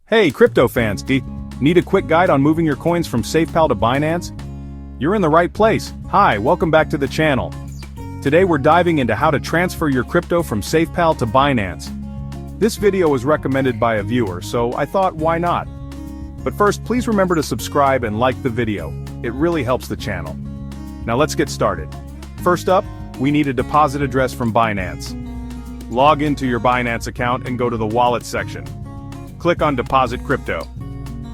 Hey, crypto fans, need a quick guide on moving your coins from SafePal to Binance? You're in the right place. Hi, welcome back to the channel. Today we're diving into how to transfer your crypto from SafePal to Binance. This video was recommended by a viewer, so I thought, why not? But first, please remember to subscribe and like the video. It really helps the channel. Now let's get started. First up, we need a deposit address from Binance. Log into your Binance account and go to the Wallet section. Click on Deposit Crypto.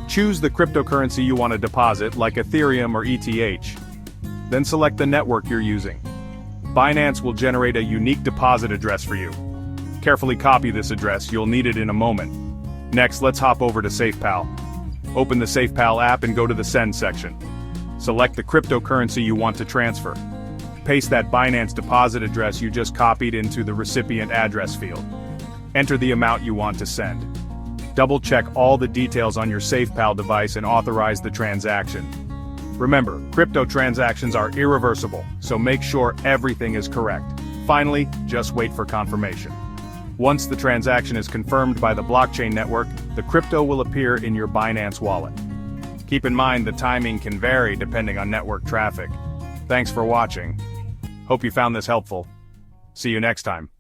Choose the cryptocurrency you want to deposit, like Ethereum or ETH. Then select the network you're using. Binance will generate a unique deposit address for you. Carefully copy this address, you'll need it in a moment. Next, let's hop over to SafePal. Open the SafePal app and go to the Send section. Select the cryptocurrency you want to transfer. Paste that Binance deposit address you just copied into the recipient address field. Enter the amount you want to send. Double-check all the details on your SafePal device and authorize the transaction. Remember, crypto transactions are irreversible, so make sure everything is correct. Finally, just wait for confirmation. Once the transaction is confirmed by the blockchain network, the crypto will appear in your Binance wallet. Keep in mind the timing can vary depending on network traffic. Thanks for watching. Hope you found this helpful. See you next time.